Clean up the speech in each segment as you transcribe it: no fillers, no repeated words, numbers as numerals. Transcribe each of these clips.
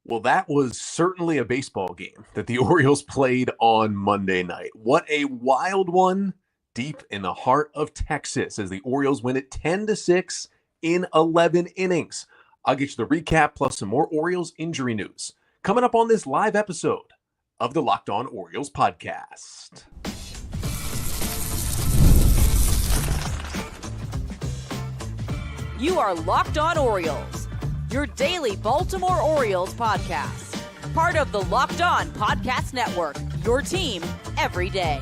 Well, that was certainly a baseball game that the Orioles played on Monday night. What a wild one deep in the heart of Texas as the Orioles win it 10-6 in 11 innings. I'll get you the recap plus some more Orioles injury news coming up on this live episode of the Locked On Orioles podcast. You are Locked On Orioles, your daily Baltimore Orioles podcast. Part of the Locked On Podcast Network, your team every day.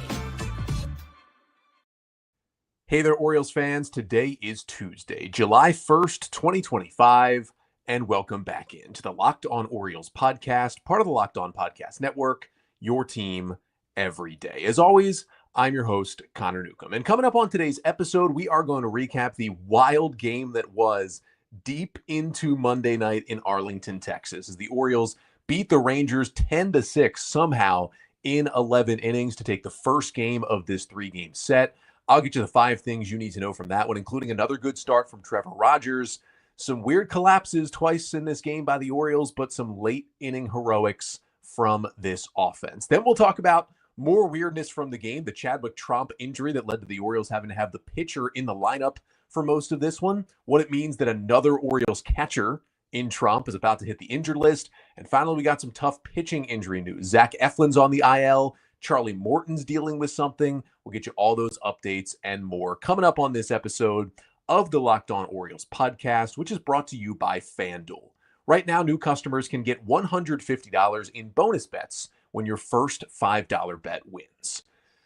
Hey there, Orioles fans. Today is Tuesday, July 1st, 2025, and welcome back into the Locked On Orioles podcast, part of the Locked On Podcast Network, your team every day. As always, I'm your host, Connor Newcomb. And coming up on today's episode, we are going to recap the wild game that was deep into Monday night in Arlington, Texas, as the Orioles beat the Rangers 10-6 somehow in 11 innings to take the first game of this three-game set. I'll get you the 5 things you need to know from that one, including another good start from Trevor Rogers, some weird collapses twice in this game by the Orioles, but some late inning heroics from this offense. Then we'll talk about more weirdness from the game, the Chadwick Tromp injury that led to the Orioles having to have the pitcher in the lineup for most of this one, what it means that another Orioles catcher in Tromp is about to hit the injured list, and finally we got some tough pitching injury news. Zach Eflin's on the IL, Charlie Morton's dealing with something. We'll get you all those updates and more coming up on this episode of the Locked On Orioles podcast, which is brought to you by FanDuel. Right now, new customers can get $150 in bonus bets when your first $5 bet wins.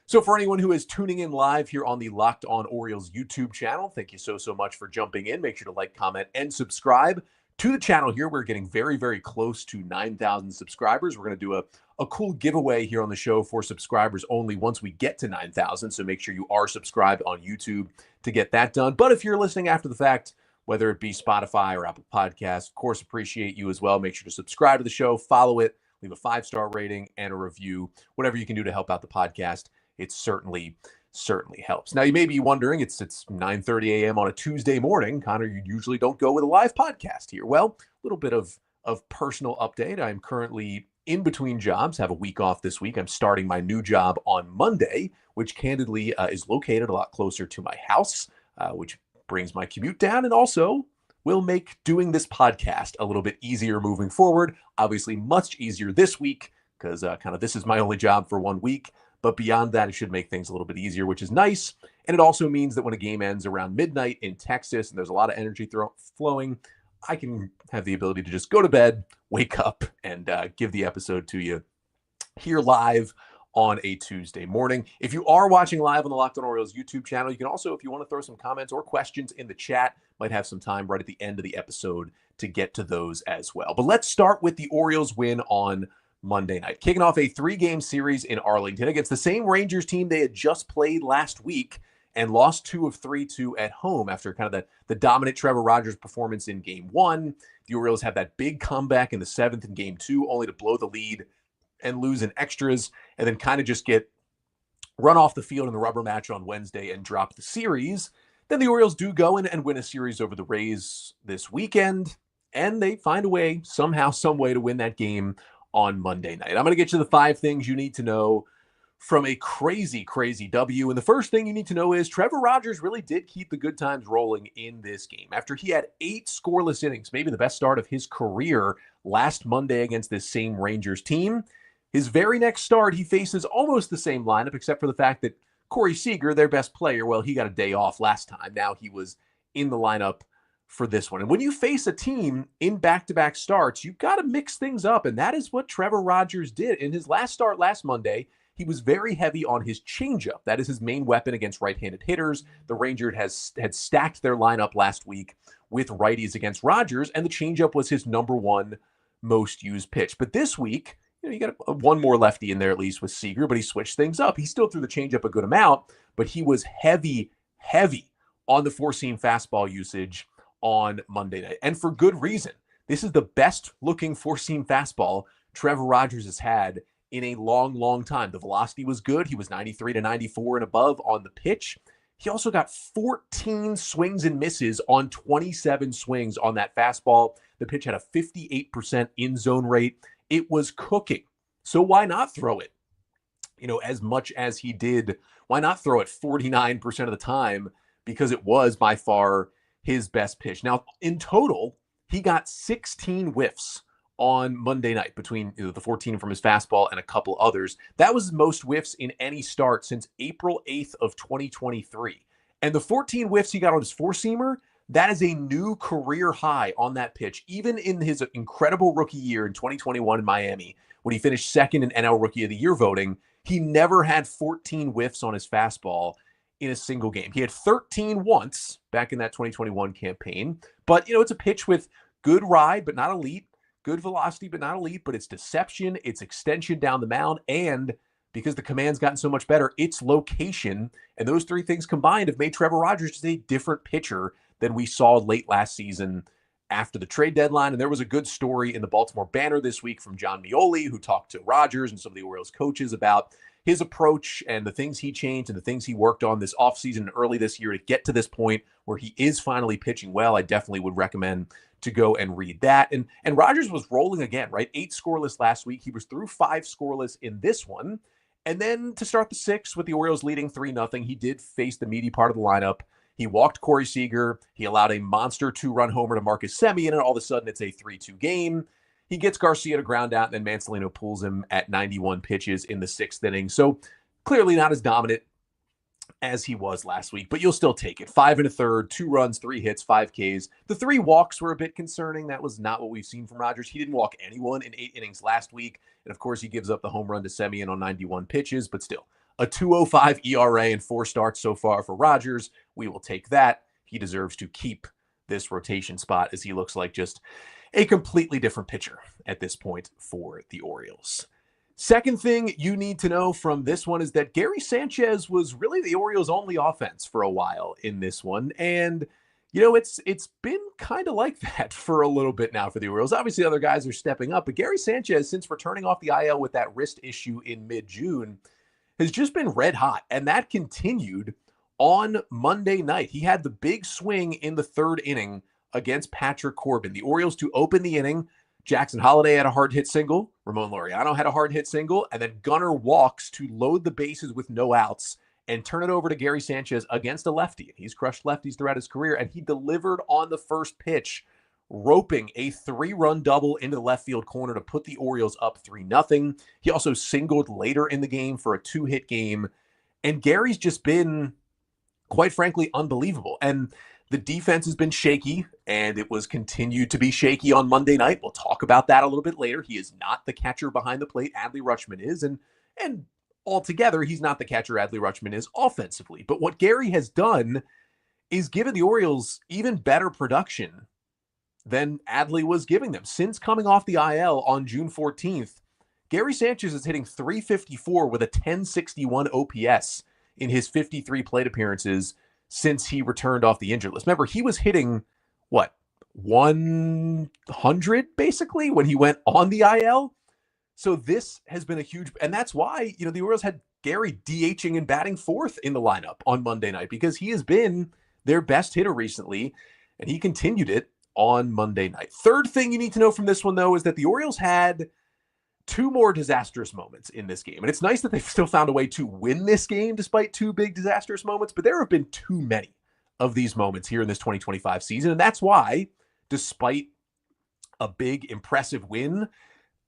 So for anyone who is tuning in live here on the Locked On Orioles YouTube channel, thank you so much for jumping in. Make sure to like, comment, and subscribe to the channel here. We're getting very, very close to 9,000 subscribers. We're going to do a cool giveaway here on the show for subscribers only once we get to 9,000. So make sure you are subscribed on YouTube to get that done. But if you're listening after the fact, whether it be Spotify or Apple Podcasts, of course, appreciate you as well. Make sure to subscribe to the show, follow it, leave a 5-star rating and a review, whatever you can do to help out the podcast. It certainly helps. Now, you may be wondering, it's 9:30 a.m. on a Tuesday morning. Connor, you usually don't go with a live podcast here. Well, a little bit of personal update. I'm currently in between jobs, have a week off this week. I'm starting my new job on Monday, which candidly is located a lot closer to my house, which brings my commute down and also will make doing this podcast a little bit easier moving forward. Obviously, much easier this week because this is my only job for 1 week. But beyond that, it should make things a little bit easier, which is nice. And it also means that when a game ends around midnight in Texas and there's a lot of energy flowing, I can have the ability to just go to bed, wake up, and give the episode to you here live on a Tuesday morning. If you are watching live on the Locked On Orioles YouTube channel, you can also, if you want to throw some comments or questions in the chat, might have some time right at the end of the episode to get to those as well. But let's start with the Orioles win on Monday night, kicking off a 3-game series in Arlington against the same Rangers team they had just played last week and lost 2 of 3 to at home after the dominant Trevor Rogers performance in Game 1. The Orioles had that big comeback in the 7th in Game 2, only to blow the lead and lose in extras, and then just get run off the field in the rubber match on Wednesday and drop the series. Then the Orioles do go in and win a series over the Rays this weekend, and they find a way, somehow, some way, to win that game on Monday night. I'm going to get you the 5 things you need to know from a crazy W. And the first thing you need to know is Trevor Rogers really did keep the good times rolling in this game. After he had 8 scoreless innings, maybe the best start of his career last Monday against this same Rangers team, his very next start, he faces almost the same lineup, except for the fact that Corey Seager, their best player, well, he got a day off last time. Now he was in the lineup for this one. And when you face a team in back-to-back starts, you've got to mix things up. And that is what Trevor Rogers did. In his last start last Monday, he was very heavy on his changeup. That is his main weapon against right-handed hitters. The Rangers had stacked their lineup last week with righties against Rogers, and the changeup was his number 1 most used pitch. But this week, you got one more lefty in there at least with Seager, but he switched things up. He still threw the changeup a good amount, but he was heavy on the four-seam fastball usage on Monday night. And for good reason. This is the best looking four-seam fastball Trevor Rogers has had in a long time. The velocity was good. He was 93 to 94 and above on the pitch. He also got 14 swings and misses on 27 swings on that fastball. The pitch had a 58% in-zone rate. It was cooking. So why not throw it? As much as he did, why not throw it 49% of the time? Because it was by far his best pitch. Now, in total, he got 16 whiffs on Monday night between the 14 from his fastball and a couple others. That was most whiffs in any start since April 8th of 2023. And the 14 whiffs he got on his four-seamer, that is a new career high on that pitch. Even in his incredible rookie year in 2021 in Miami, when he finished second in NL Rookie of the Year voting, he never had 14 whiffs on his fastball in a single game. He had 13 once back in that 2021 campaign. But, it's a pitch with good ride, but not elite. Good velocity, but not elite. But it's deception, it's extension down the mound, and because the command's gotten so much better, its location. And those three things combined have made Trevor Rogers just a different pitcher than we saw late last season after the trade deadline. And there was a good story in the Baltimore Banner this week from John Mioli, who talked to Rogers and some of the Orioles coaches about his approach and the things he changed and the things he worked on this offseason and early this year to get to this point where he is finally pitching well. I definitely would recommend to go and read that. And Rogers was rolling again, right? 8 scoreless last week. He was through 5 scoreless in this one. And then to start the 6th with the Orioles leading 3-0, he did face the meaty part of the lineup. He walked Corey Seager. He allowed a monster 2-run homer to Marcus Semien, and all of a sudden it's a 3-2 game. He gets Garcia to ground out, and then Mancelino pulls him at 91 pitches in the 6th inning. So clearly not as dominant as he was last week, but you'll still take it. 5 1/3, 2 runs, 3 hits, 5 Ks. The 3 walks were a bit concerning. That was not what we've seen from Rogers. He didn't walk anyone in 8 innings last week. And of course, he gives up the home run to Semien on 91 pitches, but still a 2.05 ERA and 4 starts so far for Rogers. We will take that. He deserves to keep this rotation spot as he looks like just a completely different pitcher at this point for the Orioles. Second thing you need to know from this one is that Gary Sanchez was really the Orioles' only offense for a while in this one. And, it's been kind of like that for a little bit now for the Orioles. Obviously, other guys are stepping up, but Gary Sanchez, since returning off the IL with that wrist issue in mid-June, has just been red hot. And that continued on Monday night. He had the big swing in the 3rd inning against Patrick Corbin. The Orioles to open the inning. Jackson Holliday had a hard hit single. Ramon Laureano had a hard hit single. And then Gunnar walks to load the bases with no outs and turn it over to Gary Sanchez against a lefty. He's crushed lefties throughout his career, and he delivered on the first pitch, roping a 3-run double into the left field corner to put the Orioles up 3-0. He also singled later in the game for a 2-hit game. And Gary's just been, quite frankly, unbelievable. And the defense has been shaky, and it was continued to be shaky on Monday night. We'll talk about that a little bit later. He is not the catcher behind the plate. Adley Rutschman is, and altogether, he's not the catcher Adley Rutschman is offensively. But what Gary has done is given the Orioles even better production than Adley was giving them. Since coming off the IL on June 14th, Gary Sanchez is hitting .354 with a .1061 OPS in his 53 plate appearances since he returned off the injured list. Remember, he was hitting, 100 basically when he went on the IL? So this has been a huge, and that's why, the Orioles had Gary DHing and batting 4th in the lineup on Monday night, because he has been their best hitter recently, and he continued it on Monday night. Third thing you need to know from this one, though, is that the Orioles had 2 more disastrous moments in this game. And it's nice that they've still found a way to win this game despite 2 big disastrous moments, but there have been too many of these moments here in this 2025 season. And that's why, despite a big, impressive win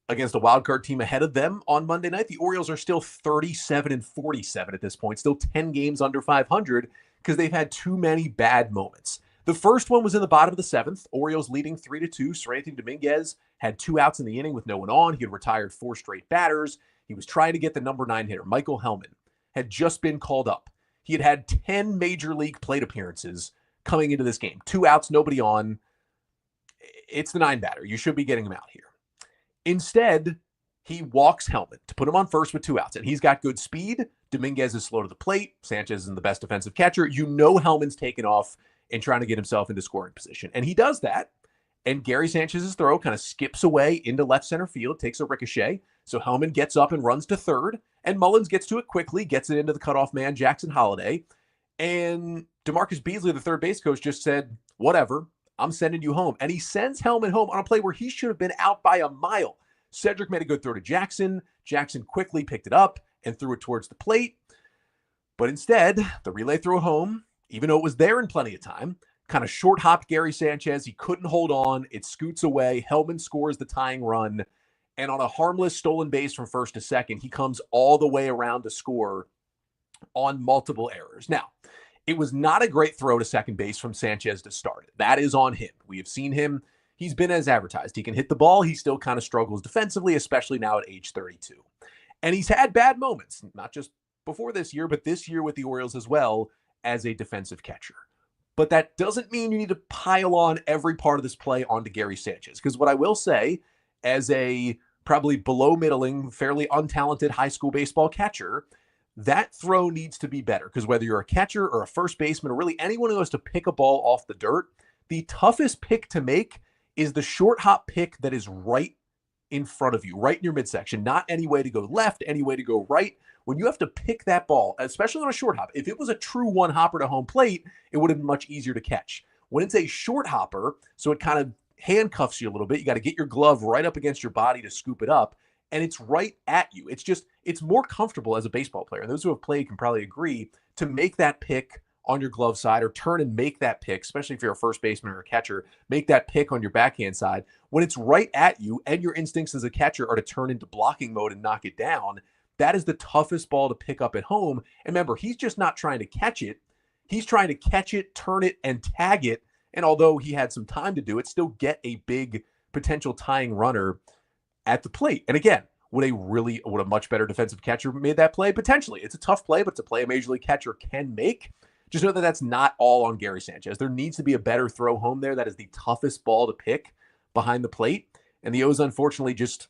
against a wildcard team ahead of them on Monday night, the Orioles are still 37-47 at this point, still 10 games under 500, because they've had too many bad moments. The first one was in the bottom of the 7th, Orioles leading 3-2. Seranthony Dominguez had 2 outs in the inning with no one on. He had retired 4 straight batters. He was trying to get the number 9 hitter, Michael Hellman, had just been called up. He had 10 major league plate appearances coming into this game. 2 outs, nobody on. It's the 9 batter. You should be getting him out here. Instead, he walks Hellman to put him on first with 2 outs, and he's got good speed. Dominguez is slow to the plate. Sanchez isn't the best defensive catcher. Hellman's taken off and trying to get himself into scoring position. And he does that. And Gary Sanchez's throw kind of skips away into left center field, takes a ricochet. So Hellman gets up and runs to third. And Mullins gets to it quickly, gets it into the cutoff man, Jackson Holliday. And DeMarcus Beasley, the third base coach, just said, whatever, I'm sending you home. And he sends Hellman home on a play where he should have been out by a mile. Cedric made a good throw to Jackson. Jackson quickly picked it up and threw it towards the plate. But instead, the relay throw home, even though it was there in plenty of time, kind of short-hopped Gary Sanchez. He couldn't hold on. It scoots away. Hellman scores the tying run. And on a harmless stolen base from first to second, he comes all the way around to score on multiple errors. Now, it was not a great throw to second base from Sanchez to start it. That is on him. We have seen him. He's been as advertised. He can hit the ball. He still kind of struggles defensively, especially now at age 32. And he's had bad moments, not just before this year, but this year with the Orioles as well as a defensive catcher. But that doesn't mean you need to pile on every part of this play onto Gary Sanchez. Because what I will say, as a probably below middling, fairly untalented high school baseball catcher, that throw needs to be better. Because whether you're a catcher or a first baseman or really anyone who has to pick a ball off the dirt, the toughest pick to make is the short hop pick that is right in front of you, right in your midsection. Not any way to go left, any way to go right. When you have to pick that ball, especially on a short hop, if it was a true one hopper to home plate, it would have been much easier to catch. When it's a short hopper, so it kind of handcuffs you a little bit, you got to get your glove right up against your body to scoop it up, and it's right at you. It's more comfortable as a baseball player, and those who have played can probably agree, to make that pick on your glove side or turn and make that pick, especially if you're a first baseman or a catcher, make that pick on your backhand side. When it's right at you and your instincts as a catcher are to turn into blocking mode and knock it down, that is the toughest ball to pick up at home. And remember, he's just not trying to catch it. He's trying to catch it, turn it, and tag it. And although he had some time to do it, still get a big potential tying runner at the plate. And again, would a much better defensive catcher made that play? Potentially. It's a tough play, but it's a play a major league catcher can make. Just know that that's not all on Gary Sanchez. There needs to be a better throw home there. That is the toughest ball to pick behind the plate. And the O's unfortunately just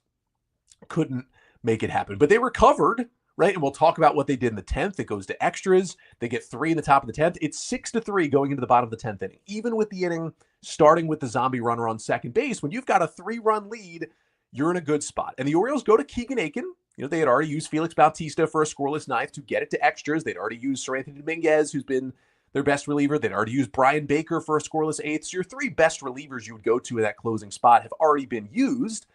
couldn't make it happen. But they recovered, right? And we'll talk about what they did in the 10th. It goes to extras. They get 3 in the top of the 10th. It's 6-3 going into the bottom of the 10th inning. Even with the inning starting with the zombie runner on second base, when you've got a 3-run lead, you're in a good spot. And the Orioles go to Keegan Aiken. You know, they had already used Felix Bautista for a scoreless ninth to get it to extras. They'd already used Sir Anthony Dominguez, who's been their best reliever. They'd already used Brian Baker for a scoreless eighth. So your 3 best relievers you would go to in that closing spot have already been used.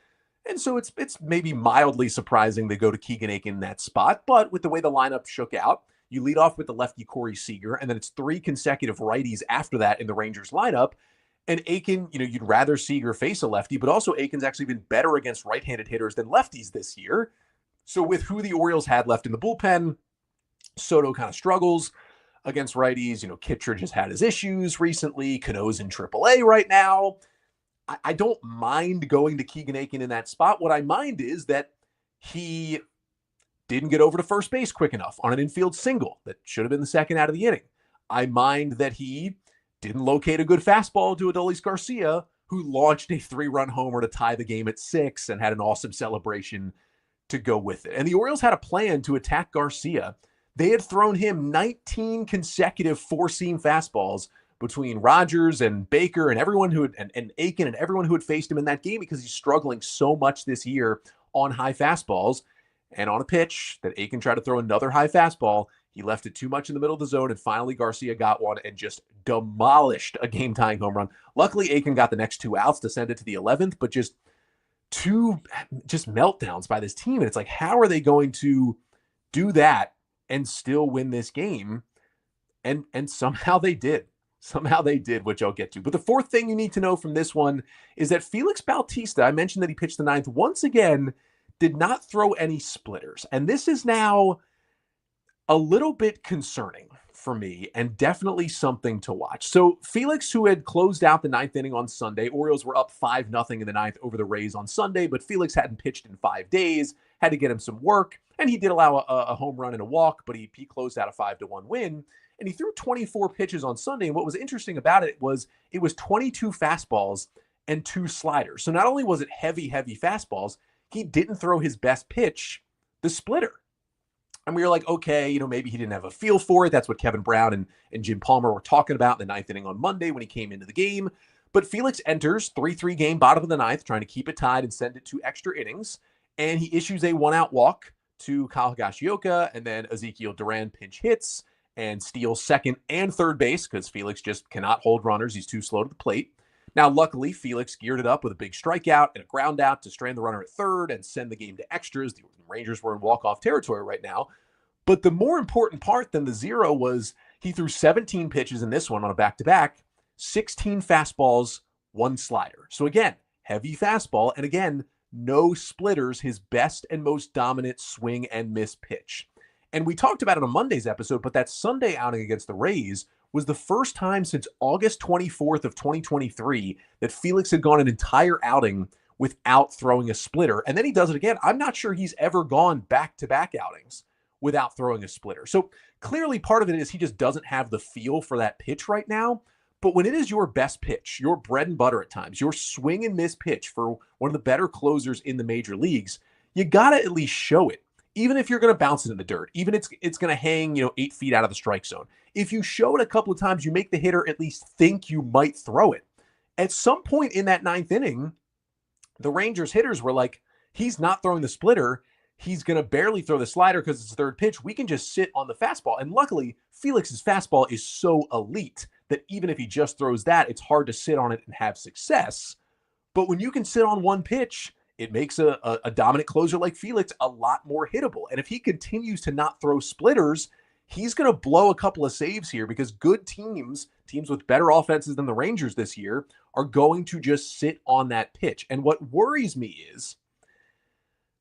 And so it's maybe mildly surprising they go to Keegan Aiken in that spot. But with the way the lineup shook out, you lead off with the lefty Corey Seager, and then it's 3 consecutive righties after that in the Rangers lineup. And Aiken, you know, you'd rather Seager face a lefty, but also Aiken's actually been better against right-handed hitters than lefties this year. So with who the Orioles had left in the bullpen, Soto kind of struggles against righties. You know, Kittredge has had his issues recently. Cano's in AAA right now. I don't mind going to Keegan Aiken in that spot. What I mind is that he didn't get over to first base quick enough on an infield single that should have been the second out of the inning. I mind that he didn't locate a good fastball to Adolis Garcia, who launched a 3-run homer to tie the game at 6 and had an awesome celebration to go with it. And the Orioles had a plan to attack Garcia. They had thrown him 19 consecutive 4-seam fastballs between Rogers and Baker and everyone who had, and Aiken and everyone who had faced him in that game, because he's struggling so much this year on high fastballs. And on a pitch that Aiken tried to throw another high fastball, he left it too much in the middle of the zone, and finally Garcia got one and just demolished a game-tying home run. Luckily, Aiken got the next 2 outs to send it to the 11th, but just 2 meltdowns by this team. And it's like, how are they going to do that and still win this game? And somehow they did. Somehow they did, which I'll get to. But the fourth thing you need to know from this one is that Felix Bautista, I mentioned that he pitched the 9th, once again, did not throw any splitters. And this is now a little bit concerning for me and definitely something to watch. So Felix, who had closed out the 9th inning on Sunday, Orioles were up 5-0 in the 9th over the Rays on Sunday, but Felix hadn't pitched in 5 days, had to get him some work, and he did allow a home run and a walk, but he closed out a 5-1 win. And he threw 24 pitches on Sunday. And what was interesting about it was 22 fastballs and 2 sliders. So not only was it heavy fastballs, he didn't throw his best pitch, the splitter. And we were like, okay, you know, maybe he didn't have a feel for it. That's what Kevin Brown and Jim Palmer were talking about in the 9th inning on Monday when he came into the game. But Felix enters 3-3 game, bottom of the 9th, trying to keep it tied and send it to extra innings. And he issues a 1-out walk to Kyle Higashioka, and then Ezekiel Duran pinch hits. and steals second and third base because Felix just cannot hold runners. He's too slow to the plate. Now, luckily, Felix geared it up with a big strikeout and a ground out to strand the runner at third and send the game to extras. The Rangers were in walk-off territory right now. But the more important part than the zero was he threw 17 pitches in this one on a back-to-back, 16 fastballs, 1 slider. So again, heavy fastball, and again, no splitters, his best and most dominant swing and miss pitch. And we talked about it on Monday's episode, but that Sunday outing against the Rays was the first time since August 24th of 2023 that Felix had gone an entire outing without throwing a splitter. And then he does it again. I'm not sure he's ever gone back-to-back outings without throwing a splitter. So clearly part of it is he just doesn't have the feel for that pitch right now. But when it is your best pitch, your bread and butter at times, your swing and miss pitch for one of the better closers in the major leagues, you got to at least show it. Even if you're going to bounce it in the dirt, even if it's going to hang, 8 feet out of the strike zone. If you show it a couple of times, you make the hitter at least think you might throw it. At some point in that 9th inning, the Rangers hitters were like, he's not throwing the splitter. He's going to barely throw the slider because it's third pitch. We can just sit on the fastball. And luckily, Felix's fastball is so elite that even if he just throws that, it's hard to sit on it and have success. But when you can sit on one pitch, it makes a dominant closer like Felix a lot more hittable. And if he continues to not throw splitters, he's going to blow a couple of saves here because good teams with better offenses than the Rangers this year, are going to just sit on that pitch. And what worries me is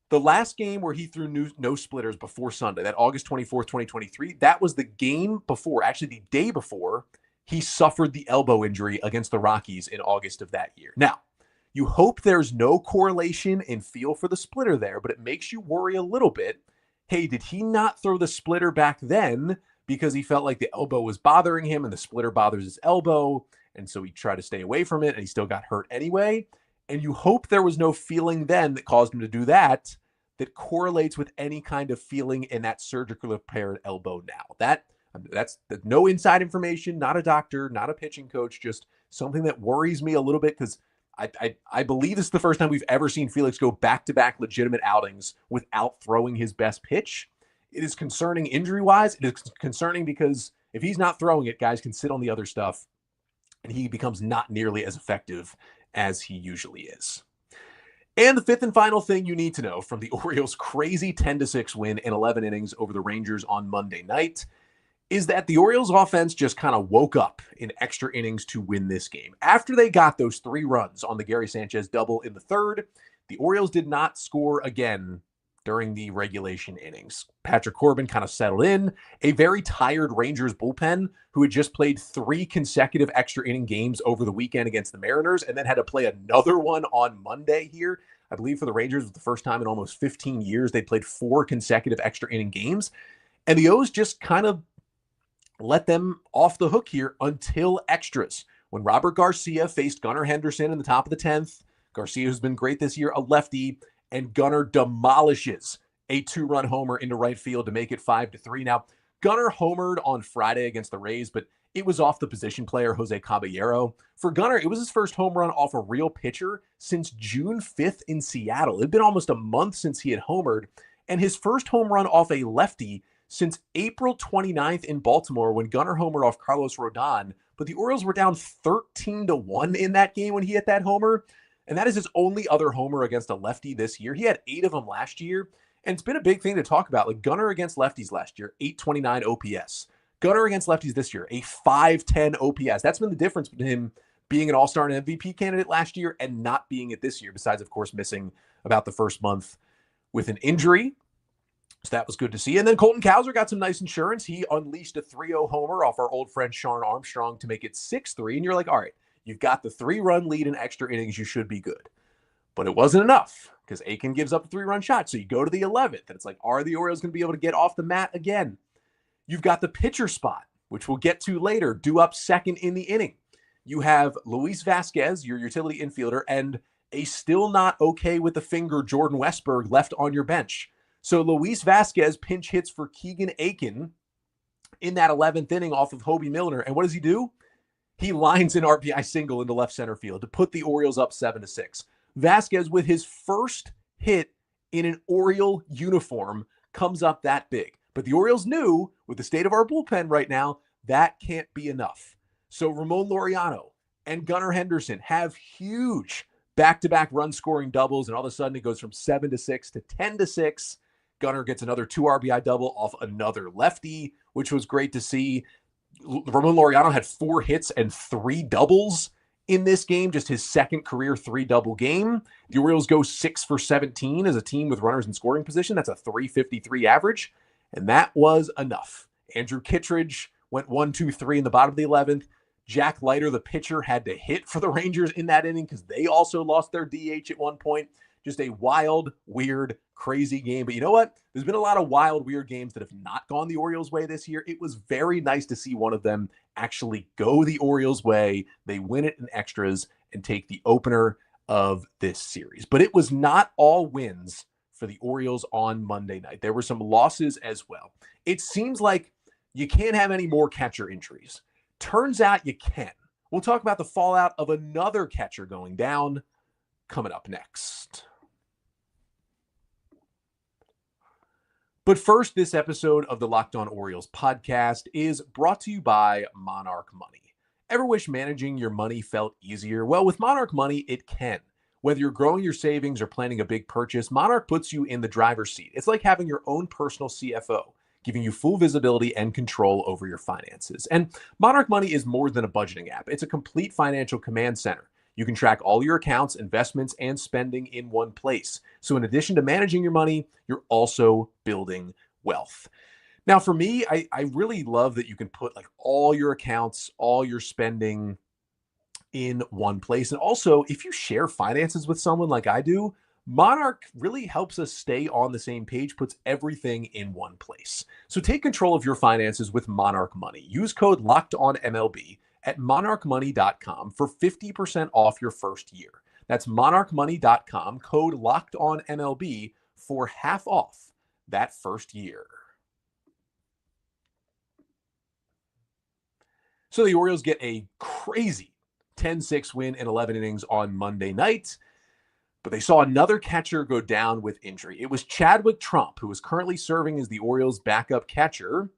the last game where he threw no splitters before Sunday, that August 24th, 2023, that was the game before, actually the day before, he suffered the elbow injury against the Rockies in August of that year. Now, you hope there's no correlation in feel for the splitter there, but it makes you worry a little bit. Hey, did he not throw the splitter back then because he felt like the elbow was bothering him and the splitter bothers his elbow, and so he tried to stay away from it and he still got hurt anyway? And you hope there was no feeling then that caused him to do that correlates with any kind of feeling in that surgically repaired elbow now. That's no inside information, not a doctor, not a pitching coach, just something that worries me a little bit because I believe this is the first time we've ever seen Felix go back-to-back legitimate outings without throwing his best pitch. It is concerning injury-wise. It is concerning because if he's not throwing it, guys can sit on the other stuff, and he becomes not nearly as effective as he usually is. And the fifth and final thing you need to know from the Orioles' crazy 10-6 win in 11 innings over the Rangers on Monday night is that the Orioles offense just kind of woke up in extra innings to win this game. After they got those 3 runs on the Gary Sanchez double in the third, the Orioles did not score again during the regulation innings. Patrick Corbin kind of settled in. A very tired Rangers bullpen who had just played 3 consecutive extra inning games over the weekend against the Mariners and then had to play another one on Monday here. I believe for the Rangers, it was the first time in almost 15 years they played 4 consecutive extra inning games. And the O's just kind of let them off the hook here until extras. When Robert Garcia faced Gunnar Henderson in the top of the 10th, Garcia, who's been great this year, a lefty, and Gunnar demolishes a 2-run homer into right field to make it 5-3. Now, Gunnar homered on Friday against the Rays, but it was off the position player, Jose Caballero. For Gunnar, it was his first home run off a real pitcher since June 5th in Seattle. It had been almost a month since he had homered, and his first home run off a lefty since April 29th in Baltimore when Gunnar homered off Carlos Rodon. But the Orioles were down 13-1 in that game when he hit that homer. And that is his only other homer against a lefty this year. He had 8 of them last year. And it's been a big thing to talk about. Like Gunnar against lefties last year, 829 OPS. Gunnar against lefties this year, a 510 OPS. That's been the difference between him being an all-star and MVP candidate last year and not being it this year, besides, of course, missing about the first month with an injury. So that was good to see. And then Colton Cowser got some nice insurance. He unleashed a 3-0 homer off our old friend Sean Armstrong to make it 6-3. And you're like, all right, you've got the 3-run lead in extra innings. You should be good. But it wasn't enough because Aiken gives up a 3-run shot. So you go to the 11th, and it's like, are the Orioles going to be able to get off the mat again? You've got the pitcher spot, which we'll get to later, due up second in the inning. You have Luis Vasquez, your utility infielder, and a still not okay with the finger Jordan Westburg left on your bench. So Luis Vasquez pinch hits for Keegan Aiken in that 11th inning off of Hobie Milner. And what does he do? He lines an RBI single into left center field to put the Orioles up 7-6. Vasquez, with his first hit in an Oriole uniform, comes up that big. But the Orioles knew, with the state of our bullpen right now, that can't be enough. So Ramon Laureano and Gunnar Henderson have huge back-to-back run-scoring doubles, and all of a sudden it goes from 7-6 to 10-6. Gunnar gets another 2 RBI double off another lefty, which was great to see. Ramon Laureano had 4 hits and 3 doubles in this game, just his second career 3-double game. The Orioles go 6 for 17 as a team with runners in scoring position. That's a .353 average, and that was enough. Andrew Kittredge went 1-2-3 in the bottom of the 11th. Jack Leiter, the pitcher, had to hit for the Rangers in that inning because they also lost their DH at one point. Just a wild, weird, crazy game. But you know what? There's been a lot of wild, weird games that have not gone the Orioles' way this year. It was very nice to see one of them actually go the Orioles' way. They win it in extras and take the opener of this series. But it was not all wins for the Orioles on Monday night. There were some losses as well. It seems like you can't have any more catcher injuries. Turns out you can. We'll talk about the fallout of another catcher going down coming up next. But first, this episode of the Locked On Orioles podcast is brought to you by Monarch Money. Ever wish managing your money felt easier? Well, with Monarch Money, it can. Whether you're growing your savings or planning a big purchase, Monarch puts you in the driver's seat. It's like having your own personal CFO, giving you full visibility and control over your finances. And Monarch Money is more than a budgeting app. It's a complete financial command center. You can track all your accounts, investments, and spending in one place. So in addition to managing your money, you're also building wealth. Now, for me, I really love that you can put like all your accounts, all your spending in one place. And also, if you share finances with someone like I do, Monarch really helps us stay on the same page, puts everything in one place. So take control of your finances with Monarch Money. Use code LOCKEDONMLB at monarchmoney.com for 50% off your first year. That's monarchmoney.com, code LOCKEDONMLB for half off that first year. So the Orioles get a crazy 10-6 win in 11 innings on Monday night, but they saw another catcher go down with injury. It was Chadwick Tromp, who is currently serving as the Orioles' backup catcher,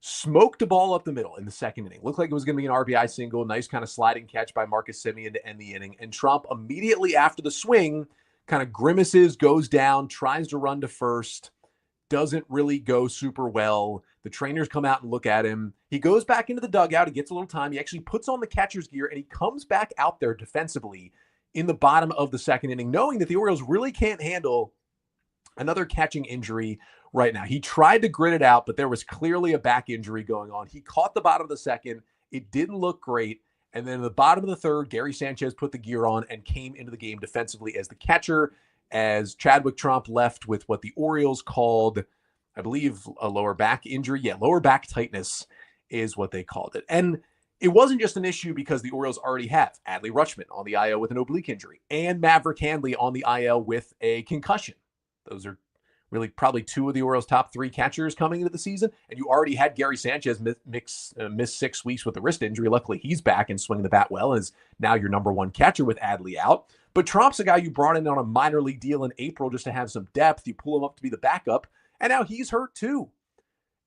smoked a ball up the middle in the second inning. Looked like it was going to be an RBI single, nice kind of sliding catch by Marcus Semien to end the inning. And Tromp immediately after the swing kind of grimaces, goes down, tries to run to first, doesn't really go super well. The trainers come out and look at him. He goes back into the dugout. He gets a little time. He actually puts on the catcher's gear and he comes back out there defensively in the bottom of the second inning, knowing that the Orioles really can't handle another catching injury right now. He tried to grit it out, but there was clearly a back injury going on. He caught the bottom of the second. It didn't look great. And then in the bottom of the third, Gary Sanchez put the gear on and came into the game defensively as the catcher, as Chadwick Tromp left with what the Orioles called, I believe, a lower back injury. Yeah, lower back tightness is what they called it. And it wasn't just an issue because the Orioles already have Adley Rutschman on the IL with an oblique injury and Maverick Handley on the IL with a concussion. Those are really probably two of the Orioles' top 3 catchers coming into the season. And you already had Gary Sanchez miss 6 weeks with a wrist injury. Luckily, he's back and swinging the bat well and is now your number 1 catcher with Adley out. But Tromp's a guy you brought in on a minor league deal in April just to have some depth. You pull him up to be the backup, and now he's hurt too.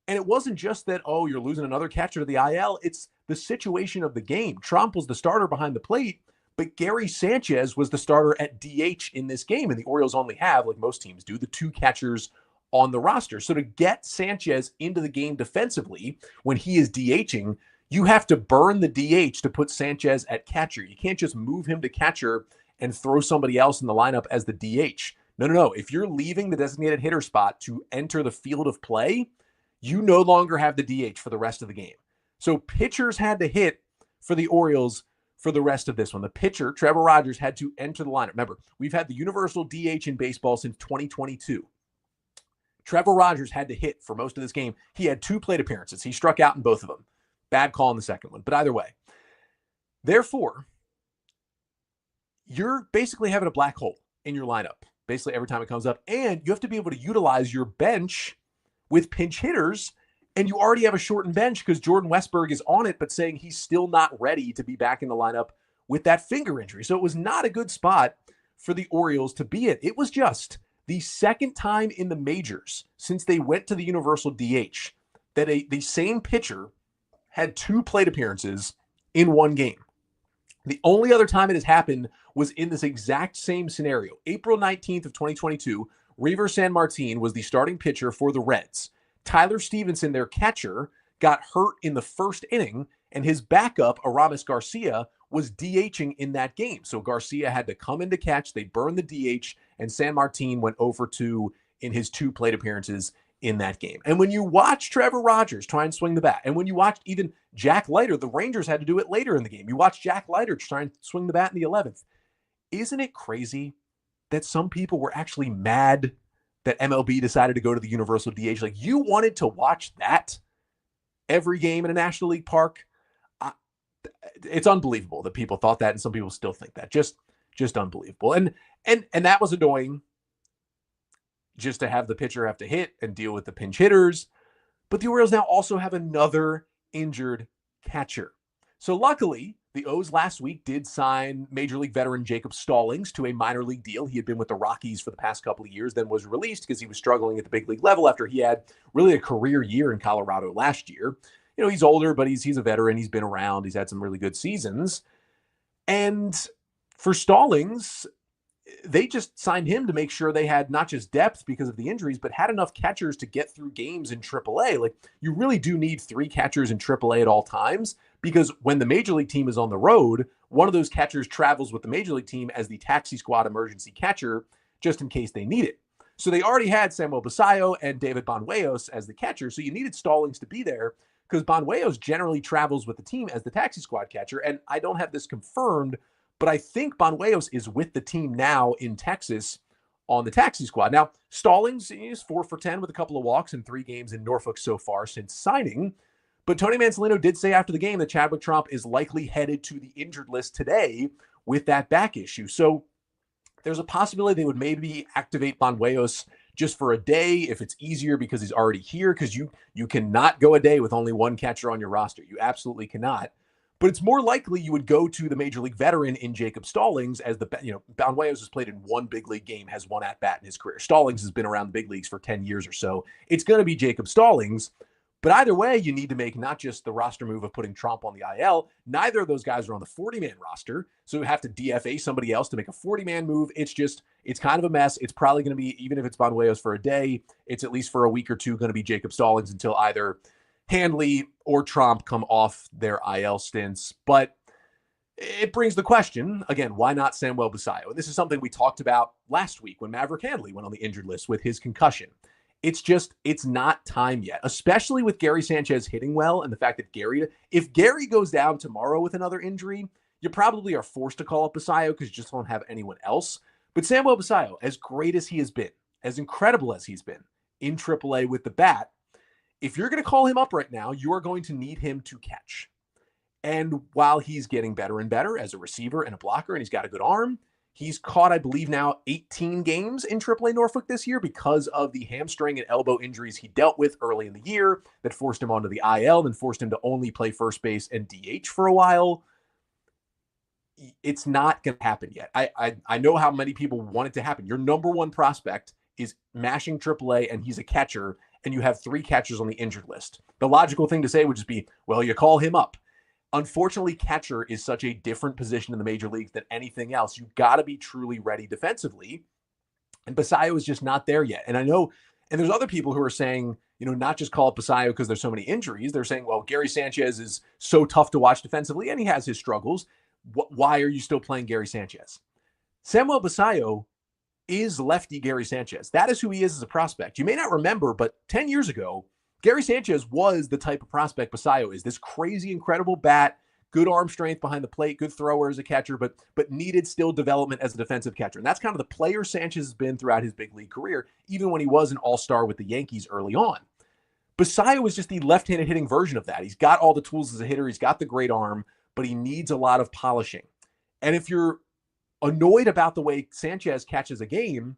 And it wasn't just that, oh, you're losing another catcher to the IL. It's the situation of the game. Tromp was the starter behind the plate, but Gary Sanchez was the starter at DH in this game. And the Orioles only have, like most teams do, the 2 catchers on the roster. So to get Sanchez into the game defensively when he is DHing, you have to burn the DH to put Sanchez at catcher. You can't just move him to catcher and throw somebody else in the lineup as the DH. No. If you're leaving the designated hitter spot to enter the field of play, you no longer have the DH for the rest of the game. So pitchers had to hit for the Orioles for the rest of this one. The pitcher, Trevor Rogers, had to enter the lineup. Remember, we've had the universal DH in baseball since 2022. Trevor Rogers had to hit for most of this game. He had 2 plate appearances. He struck out in both of them. Bad call in the second one, but either way. Therefore, you're basically having a black hole in your lineup, basically every time it comes up, and you have to be able to utilize your bench with pinch hitters, and you already have a shortened bench because Jordan Westburg is on it, but saying he's still not ready to be back in the lineup with that finger injury. So it was not a good spot for the Orioles to be in. It was just the second time in the majors since they went to the universal DH that the same pitcher had 2 plate appearances in one game. The only other time it has happened was in this exact same scenario. April 19th of 2022, Reiver Sanmartin was the starting pitcher for the Reds. Tyler Stevenson, their catcher, got hurt in the first inning, and his backup, Aramis Garcia, was DHing in that game. So Garcia had to come in to catch. They burned the DH, and Sanmartin went over 2 in his 2 plate appearances in that game. And when you watch Trevor Rogers try and swing the bat, and when you watch even Jack Leiter, the Rangers had to do it later in the game. You watch Jack Leiter try and swing the bat in the 11th. Isn't it crazy that some people were actually mad that MLB decided to go to the universal DH? Like, you wanted to watch that every game in a National League park? It's unbelievable that people thought that, and some people still think that. Just unbelievable. And that was annoying, just to have the pitcher have to hit and deal with the pinch hitters. But the Orioles now also have another injured catcher. So luckily, the O's last week did sign Major League veteran Jacob Stallings to a minor league deal. He had been with the Rockies for the past couple of years, then was released because he was struggling at the big league level after he had really a career year in Colorado last year. You know, he's older, but he's a veteran. He's been around. He's had some really good seasons. And for Stallings, they just signed him to make sure they had not just depth because of the injuries, but had enough catchers to get through games in AAA. Like, you really do need 3 catchers in AAA at all times, because when the Major League team is on the road, one of those catchers travels with the Major League team as the taxi squad emergency catcher, just in case they need it. So they already had Samuel Basallo and David Banuelos as the catcher, so you needed Stallings to be there, because Banuelos generally travels with the team as the taxi squad catcher. And I don't have this confirmed, but I think Banuelos is with the team now in Texas on the taxi squad. Now, Stallings is 4 for 10 with a couple of walks in 3 games in Norfolk so far since signing. But Tony Manzolino did say after the game that Chadwick Tromp is likely headed to the injured list today with that back issue. So there's a possibility they would maybe activate Banuelos just for a day if it's easier because he's already here, because you cannot go a day with only 1 catcher on your roster. You absolutely cannot. But it's more likely you would go to the Major League veteran in Jacob Stallings, as Banuelos has played in 1 big league game, has 1 at-bat in his career. Stallings has been around the big leagues for 10 years or so. It's going to be Jacob Stallings. But either way, you need to make not just the roster move of putting Tromp on the IL. Neither of those guys are on the 40-man roster, so you have to DFA somebody else to make a 40-man move. It's kind of a mess. It's probably going to be, even if it's Banuelos for a day, it's at least for a week or 2 going to be Jacob Stallings until either Handley or Tromp come off their IL stints. But it brings the question, again, why not Samuel Basallo? And this is something we talked about last week when Maverick Handley went on the injured list with his concussion. It's not time yet, especially with Gary Sanchez hitting well, and the fact that if Gary goes down tomorrow with another injury, you probably are forced to call up Basallo because you just don't have anyone else. But Samuel Basallo, as great as he has been, as incredible as he's been in AAA with the bat, if you're going to call him up right now, you are going to need him to catch. And while he's getting better and better as a receiver and a blocker, and he's got a good arm, he's caught, I believe now, 18 games in AAA Norfolk this year because of the hamstring and elbow injuries he dealt with early in the year that forced him onto the IL and forced him to only play first base and DH for a while. It's not going to happen yet. I know how many people want it to happen. Your number 1 prospect is mashing AAA, and he's a catcher, and you have 3 catchers on the injured list. The logical thing to say would just be, well, you call him up. Unfortunately, catcher is such a different position in the major leagues than anything else. You've got to be truly ready defensively. And Basallo is just not there yet. And I know, and there's other people who are saying, not just call up Basallo because there's so many injuries. They're saying, well, Gary Sanchez is so tough to watch defensively, and he has his struggles. Why are you still playing Gary Sanchez? Samuel Basallo is lefty Gary Sanchez. That is who he is as a prospect. You may not remember, but 10 years ago, Gary Sanchez was the type of prospect Basallo is. This crazy, incredible bat, good arm strength behind the plate, good thrower as a catcher, but needed still development as a defensive catcher. And that's kind of the player Sanchez has been throughout his big league career, even when he was an all-star with the Yankees early on. Basallo is just the left-handed hitting version of that. He's got all the tools as a hitter. He's got the great arm, but he needs a lot of polishing. And if you're annoyed about the way Sanchez catches a game,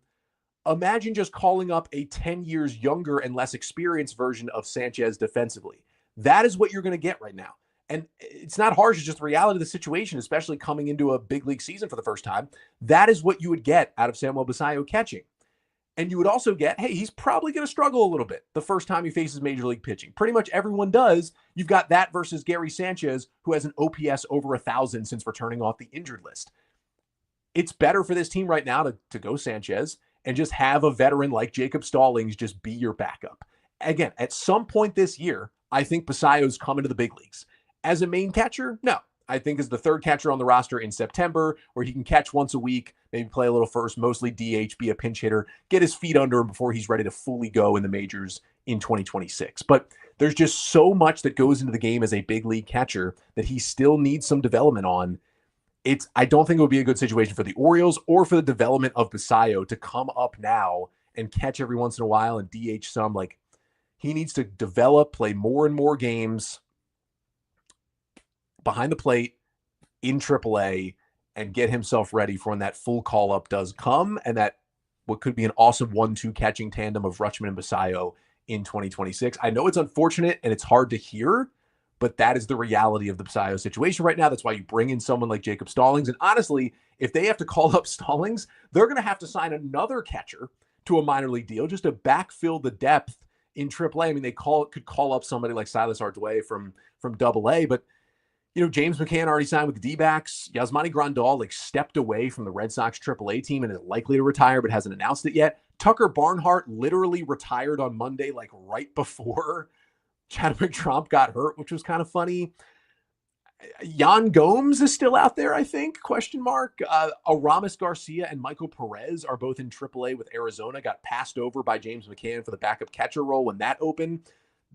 imagine just calling up a 10 years younger and less experienced version of Sanchez defensively. That is what you're going to get right now. And it's not harsh. It's just the reality of the situation, especially coming into a big league season for the first time. That is what you would get out of Samuel Basallo catching. And you would also get, hey, he's probably going to struggle a little bit the first time he faces major league pitching. Pretty much everyone does. You've got that versus Gary Sanchez, who has an OPS over 1,000 since returning off the injured list. It's better for this team right now to go Sanchez and just have a veteran like Jacob Stallings just be your backup. Again, at some point this year, I think Basallo's coming to the big leagues. As a main catcher, no. I think as the third catcher on the roster in September, where he can catch once a week, maybe play a little first, mostly DH, be a pinch hitter, get his feet under him before he's ready to fully go in the majors in 2026. But there's just so much that goes into the game as a big league catcher that he still needs some development on. I don't think it would be a good situation for the Orioles or for the development of Basallo to come up now and catch every once in a while and DH some. Like, he needs to develop, play more and more games behind the plate in AAA and get himself ready for when that full call-up does come, and that what could be an awesome 1-2 catching tandem of Rutschman and Basallo in 2026. I know it's unfortunate and it's hard to hear, but that is the reality of the Basallo situation right now. That's why you bring in someone like Jacob Stallings. And honestly, if they have to call up Stallings, they're going to have to sign another catcher to a minor league deal just to backfill the depth in AAA. I mean, they could call up somebody like Silas Ardway from AA, but James McCann already signed with the D-backs. Yasmani Grandal stepped away from the Red Sox AAA team and is likely to retire, but hasn't announced it yet. Tucker Barnhart literally retired on Monday, right before Chadwick Tromp got hurt, which was kind of funny. Yan Gomes is still out there, I think, question mark. Aramis Garcia and Michael Perez are both in AAA with Arizona, got passed over by James McCann for the backup catcher role when that opened.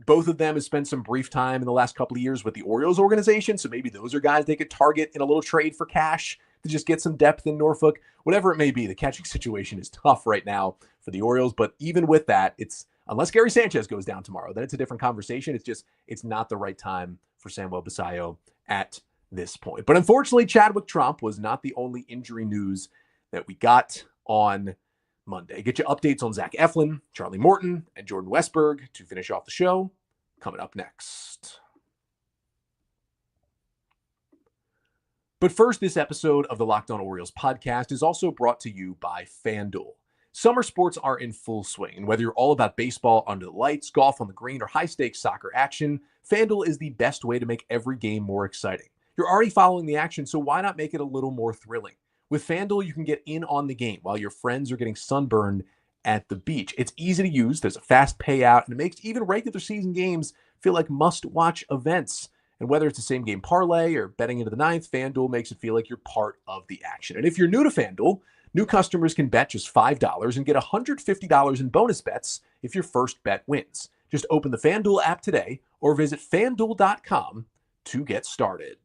Both of them have spent some brief time in the last couple of years with the Orioles organization, so maybe those are guys they could target in a little trade for cash to just get some depth in Norfolk. Whatever it may be, the catching situation is tough right now for the Orioles, but even with that, unless Gary Sanchez goes down tomorrow, then it's a different conversation. It's not the right time for Samuel Basallo at this point. But unfortunately, Chadwick Tromp was not the only injury news that we got on Monday. Get you updates on Zach Eflin, Charlie Morton, and Jordan Westburg to finish off the show. Coming up next. But first, this episode of the Locked On Orioles podcast is also brought to you by FanDuel. Summer sports are in full swing, and whether you're all about baseball under the lights, golf on the green, or high-stakes soccer action, FanDuel is the best way to make every game more exciting. You're already following the action, so why not make it a little more thrilling? With FanDuel, you can get in on the game while your friends are getting sunburned at the beach. It's easy to use, there's a fast payout, and it makes even regular season games feel like must-watch events. And whether it's the same game parlay or betting into the ninth, FanDuel makes it feel like you're part of the action. And if you're new to FanDuel, new customers can bet just $5 and get $150 in bonus bets if your first bet wins. Just open the FanDuel app today or visit FanDuel.com to get started.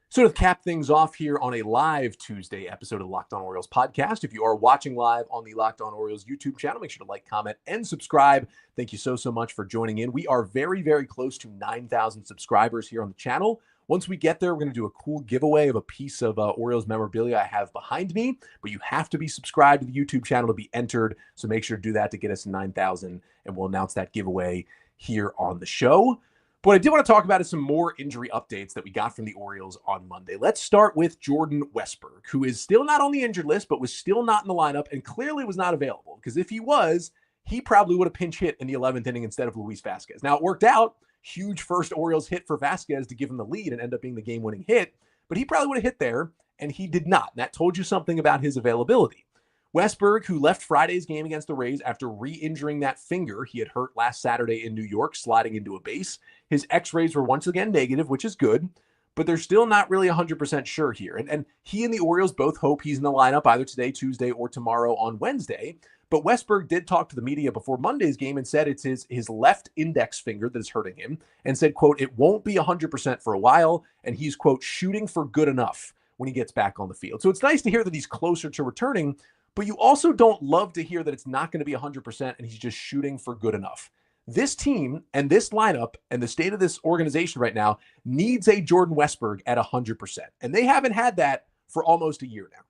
So to cap things off here on a live Tuesday episode of the Locked On Orioles podcast, if you are watching live on the Locked On Orioles YouTube channel, make sure to like, comment, and subscribe. Thank you so much for joining in. We are very, very close to 9,000 subscribers here on the channel. Once we get there, we're going to do a cool giveaway of a piece of Orioles memorabilia I have behind me, but you have to be subscribed to the YouTube channel to be entered, so make sure to do that to get us to 9,000, and we'll announce that giveaway here on the show. But what I did want to talk about is some more injury updates that we got from the Orioles on Monday. Let's start with Jordan Westburg, who is still not on the injured list, but was still not in the lineup and clearly was not available, because if he was, he probably would have pinch hit in the 11th inning instead of Luis Vazquez. Now, it worked out. Huge first Orioles hit for Vazquez to give him the lead and end up being the game-winning hit, but he probably would have hit there, and he did not. And that told you something about his availability. Westburg, who left Friday's game against the Rays after re-injuring that finger he had hurt last Saturday in New York, sliding into a base. His x-rays were once again negative, which is good, but they're still not really 100% sure here. And he and the Orioles both hope he's in the lineup either today, Tuesday, or tomorrow on Wednesday. But Westburg did talk to the media before Monday's game and said it's his left index finger that is hurting him, and said, quote, it won't be 100% for a while, and he's, quote, shooting for good enough when he gets back on the field. So it's nice to hear that he's closer to returning, but you also don't love to hear that it's not going to be 100% and he's just shooting for good enough. This team and this lineup and the state of this organization right now needs a Jordan Westburg at 100%. And they haven't had that for almost a year now.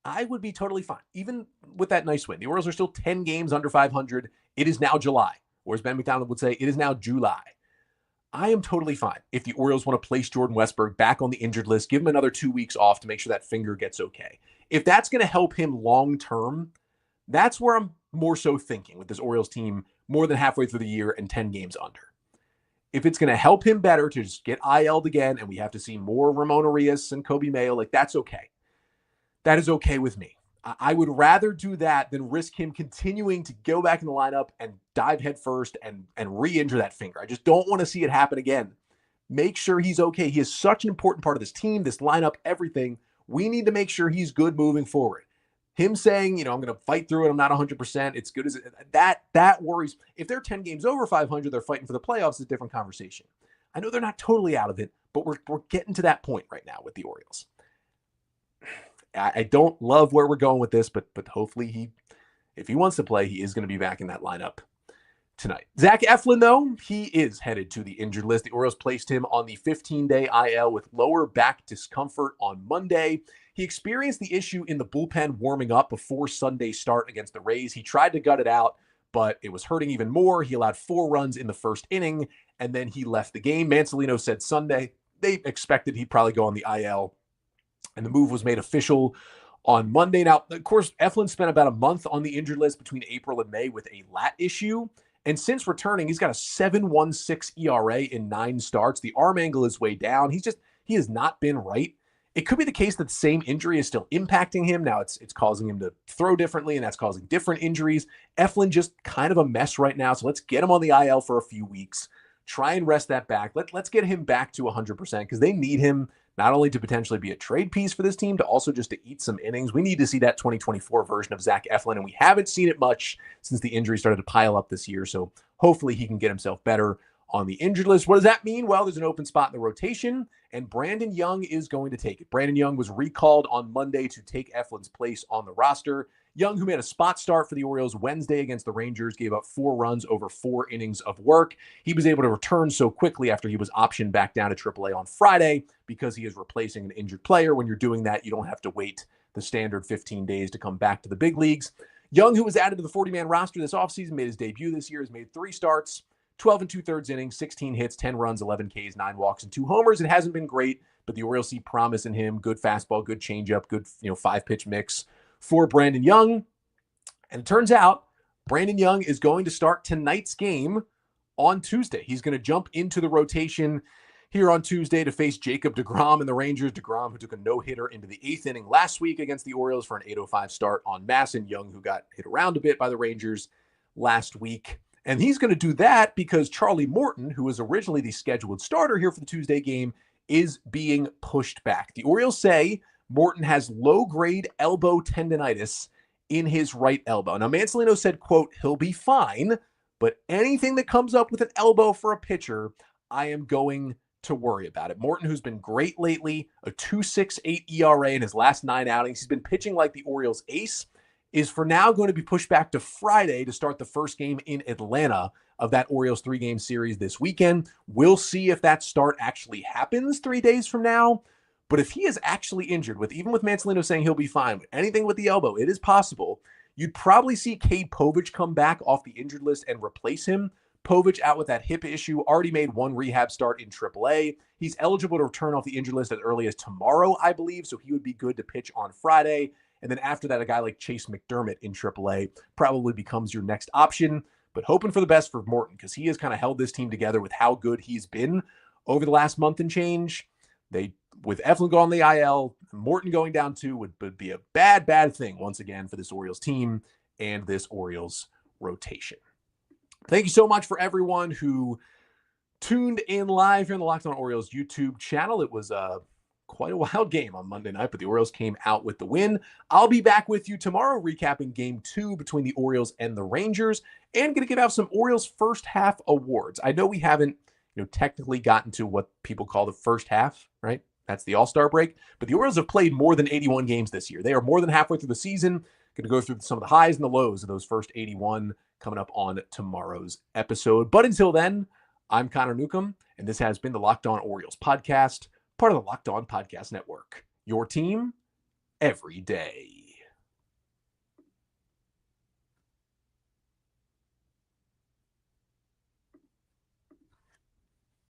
I would be totally fine, even with that nice win. The Orioles are still 10 games under 500. It is now July, or as Ben McDonald would say, it is now July. I am totally fine if the Orioles want to place Jordan Westburg back on the injured list, give him another 2 weeks off to make sure that finger gets okay. If that's going to help him long term, that's where I'm more so thinking with this Orioles team more than halfway through the year and 10 games under. If it's going to help him better to just get IL'd again and we have to see more Ramon Arias and Kobe Mayo, like that's okay. That is okay with me. I would rather do that than risk him continuing to go back in the lineup and dive headfirst and re-injure that finger. I just don't want to see it happen again. Make sure he's okay. He is such an important part of this team, this lineup, everything. We need to make sure he's good moving forward. Him saying, I'm going to fight through it. I'm not 100%. It's good as it. That worries. If they're 10 games over 500, they're fighting for the playoffs. It's a different conversation. I know they're not totally out of it, but we're getting to that point right now with the Orioles. I don't love where we're going with this, but hopefully if he wants to play, he is going to be back in that lineup tonight. Zach Eflin, though, he is headed to the injured list. The Orioles placed him on the 15-day IL with lower back discomfort on Monday. He experienced the issue in the bullpen warming up before Sunday's start against the Rays. He tried to gut it out, but it was hurting even more. He allowed 4 runs in the first inning, and then he left the game. Mansolino said Sunday they expected he'd probably go on the IL, and the move was made official on Monday. Now, of course, Eflin spent about a month on the injured list between April and May with a lat issue. And since returning, he's got a 7.16 ERA in 9 starts. The arm angle is way down. He has not been right. It could be the case that the same injury is still impacting him. Now it's causing him to throw differently, and that's causing different injuries. Eflin just kind of a mess right now. So let's get him on the IL for a few weeks. Try and rest that back. Let's get him back to 100% because they need him not only to potentially be a trade piece for this team, to also just to eat some innings. We need to see that 2024 version of Zach Eflin, and we haven't seen it much since the injury started to pile up this year. So hopefully he can get himself better on the injured list. What does that mean? Well, there's an open spot in the rotation, and Brandon Young is going to take it. Brandon Young was recalled on Monday to take Eflin's place on the roster. Young, who made a spot start for the Orioles Wednesday against the Rangers, gave up 4 runs over 4 innings of work. He was able to return so quickly after he was optioned back down to AAA on Friday because he is replacing an injured player. When you're doing that, you don't have to wait the standard 15 days to come back to the big leagues. Young, who was added to the 40-man roster this offseason, made his debut this year, has made 3 starts, 12 2/3 innings, 16 hits, 10 runs, 11 Ks, 9 walks, and 2 homers. It hasn't been great, but the Orioles see promise in him. Good fastball, good changeup, good 5-pitch mix for Brandon Young. And it turns out Brandon Young is going to start tonight's game on Tuesday. He's going to jump into the rotation here on Tuesday to face Jacob deGrom and the Rangers. deGrom, who took a no-hitter into the 8th inning last week against the Orioles for an 8:05 start on Masson. Young, who got hit around a bit by the Rangers last week. And he's going to do that because Charlie Morton, who was originally the scheduled starter here for the Tuesday game, is being pushed back. The Orioles say Morton has low-grade elbow tendonitis in his right elbow. Now, Mansolino said, quote, he'll be fine, but anything that comes up with an elbow for a pitcher, I am going to worry about it. Morton, who's been great lately, a 2.68 ERA in his last 9 outings. He's been pitching like the Orioles ace, is for now going to be pushed back to Friday to start the first game in Atlanta of that Orioles 3-game series this weekend. We'll see if that start actually happens 3 days from now. But if he is actually injured, even with Mansolino saying he'll be fine, with anything with the elbow, it is possible. You'd probably see Cade Povich come back off the injured list and replace him. Povich, out with that hip issue, already made 1 rehab start in AAA. He's eligible to return off the injured list as early as tomorrow, I believe, so he would be good to pitch on Friday. And then after that, a guy like Chase McDermott in AAA probably becomes your next option. But hoping for the best for Morton, because he has kind of held this team together with how good he's been over the last month and change. With Eflin going on the IL, Morton going down too would be a bad thing once again for this Orioles team and this Orioles rotation. Thank you so much for everyone who tuned in live here on the Locked On Orioles YouTube channel. It was quite a wild game on Monday night, but the Orioles came out with the win. I'll be back with you tomorrow recapping Game 2 between the Orioles and the Rangers, and going to give out some Orioles first half awards. I know we haven't technically gotten to what people call the first half, right? That's the All-Star break. But the Orioles have played more than 81 games this year. They are more than halfway through the season. Going to go through some of the highs and the lows of those first 81 coming up on tomorrow's episode. But until then, I'm Connor Newcomb, and this has been the Locked On Orioles podcast, part of the Locked On Podcast Network. Your team every day.